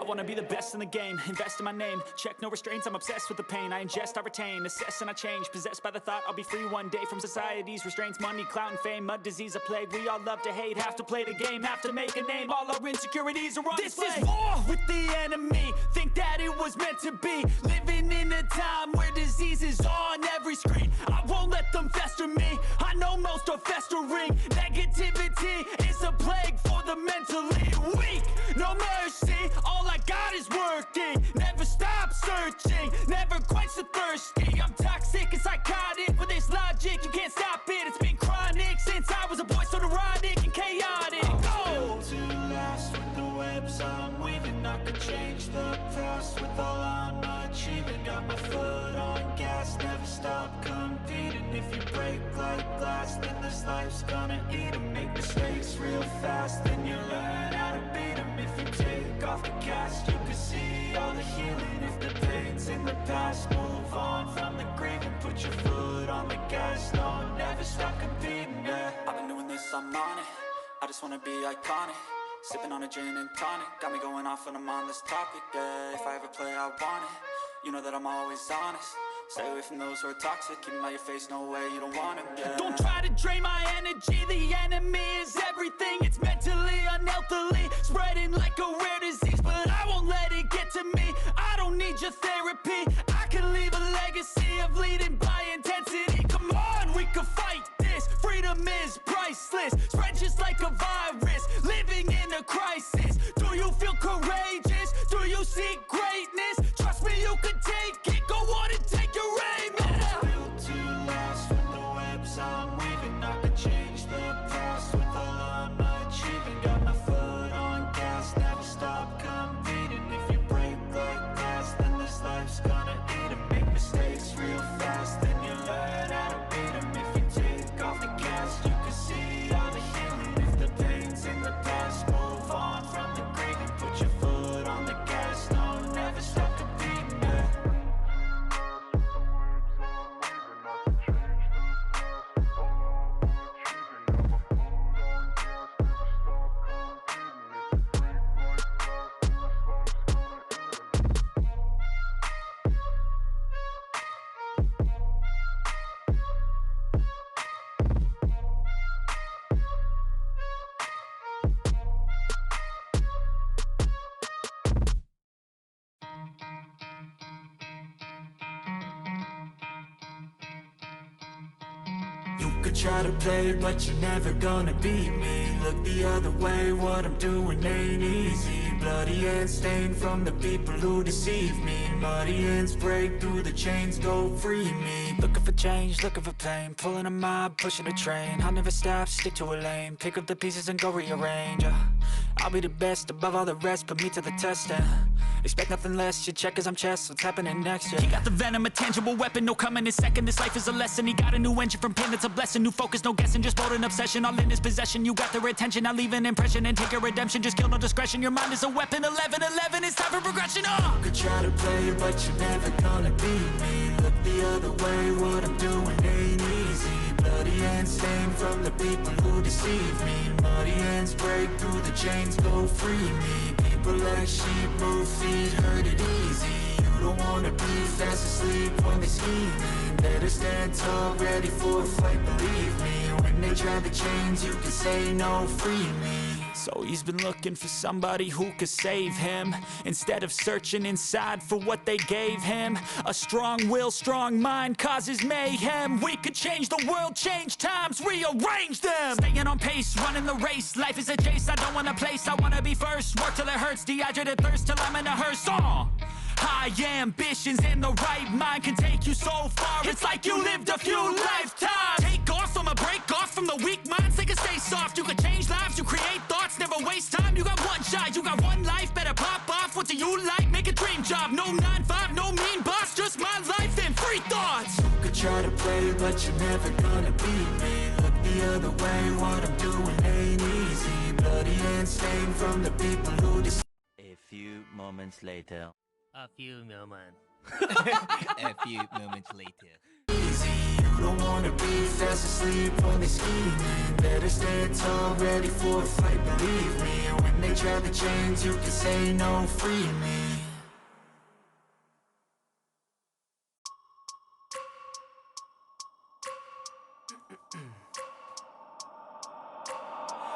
wanna be the best in the game, invest in my name, check no restraints, I'm obsessed with the pain. I ingest, I retain, assess and I change, possessed by the thought I'll be free one day from society's restraints. Money, clout and fame, mud, disease, a plague. We all love to hate, have to play the game, have to make a name. All our insecurities are on display. This is war with the enemy, think that it was meant to be. Living in a time where disease is on every screen. I won't let them fester me, I know most are festering. Negativity is a plague for the mentally weak. No mercy, all I got is working. Never stop searching, never quench the thirsty. I'm toxic and psychotic, with this logic you can't stop it. It's been chronic since I was a boy, so neurotic and chaotic. Go! To last with the webs I'm weaving, I could change the past with all I'm achieving. Got my foot on gas, never stop competing. If you break like glass, then this life's gonna eat 'em. Make mistakes real fast, then you learn how to beat 'em. If you take off the cast, you can see all the healing. If the pain's in the past, move on from the grave and put your foot on the gas. No, never stop competing, yeah. I've been doing this, I'm on it. I just wanna be iconic. Sipping on a gin and tonic, got me going off when I'm on this topic, yeah. If I ever play, I want it. You know that I'm always honest. Stay away from those who are toxic. Keep them out your face, no way, you don't want them, yeah. Don't try to drain my energy. The enemy is everything. It's mentally, unhealthily, spreading like a rare disease. But I won't let it get to me. I don't need your therapy. I can leave a legacy of leading by intensity. Come on, we can fight this. Freedom is priceless. Spread just like a virus. Living in a crisis. Do you feel courageous? Do you seek greatness? Trust me, you can take it. Go on and take your aim. Yeah. Built to last with the webs I'm weaving. I could change the past with all I'm achieving. Got my foot on gas, never stop competing. If you break like glass, then this life's gonna eat 'em. Make mistakes real fast, then you learn how to beat 'em. If you take off the cast, you can see all the healing. If the pain's in the past, move on from the grave and put your foot on the gas. No, never stop competing, yeah. You could try to play, but you're never gonna beat me. Look the other way, what I'm doing ain't easy. Bloody hands stained from the people who deceive me. Muddy hands break through the chains, go free me. Looking for change, looking for pain, pulling a mob, pushing a train. I'll never stop, stick to a lane, pick up the pieces and go rearrange. I'll be the best above all the rest, put me to the test and expect nothing less. Your check as I'm chess, what's happening next? Yeah. He got the venom, a tangible weapon, no coming in second. This life is a lesson. He got a new engine from pain, that's a blessing. New focus, no guessing, just bold and obsession. All in his possession, you got their attention. I'll leave an impression and take your redemption. Just kill, no discretion. Your mind is a weapon. 11-11, it's time for progression. You could try to play, but you're never gonna beat me. Look the other way, what I'm doing ain't easy. Bloody hands stained from the people who deceive me. Muddy hands break through the chains, go free me. People like sheep move feet, hurt it easy. You don't wanna be fast asleep when they scheming. Better stand tall, ready for a fight, believe me. When they try the chains, you can say no, free me. So he's been looking for somebody who could save him, instead of searching inside for what they gave him. A strong will, strong mind causes mayhem. We could change the world, change times, rearrange them. Staying on pace, running the race. Life is a chase, I don't want a place. I wanna be first, work till it hurts. Dehydrated thirst till I'm in a hearse. High ambitions and the right mind can take you so far. It's like you lived a few lifetimes. Take off, I'ma break off from the weak minds. They can stay soft, you can change lives, you create thoughts. Never waste time, you got one shot, you got one life. Better pop off, what do you like? Make a dream job, no 9-5, no mean boss. Just my life and free thoughts. You could try to play, but you're never gonna beat me. Look the other way, what I'm doing ain't easy. Bloody hands stained from the people who deceive. A few moments later. A few moments. A few moments later. Easy, you don't wanna be fast asleep when they scheming. Better stand tall, ready for a fight, believe me. And when they try to change, you can say no, free me.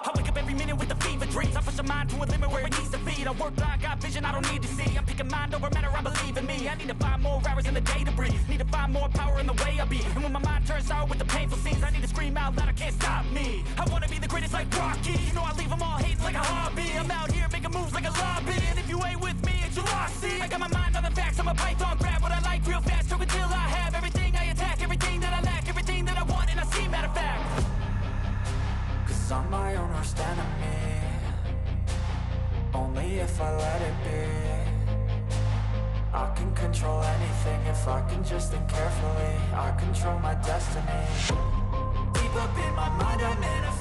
I wake up every minute with the fever dreams. I push my mind to a limit where it needs to be. I work blind, got vision I don't need to see. I'm picking mind over matter, I believe in me. I need to find more hours in the day to breathe. Need to find more power in the way I be. And when my mind turns sour with the painful scenes, I need to scream out loud, I can't stop me. I wanna be the greatest like Rocky. You know I leave them all hating like a hobby. I'm out here making moves like a lobby. And if you ain't with me, it's your loss. See, I got my mind on the facts, I'm a python. Grab what I like real fast, choke until I have everything I attack. Everything that I lack, everything that I want, and I see, matter of fact. Cause I'm my own worst enemy. Only if I let it be. I can control anything if I can just think carefully. I control my destiny. Deep up in my mind I manifest.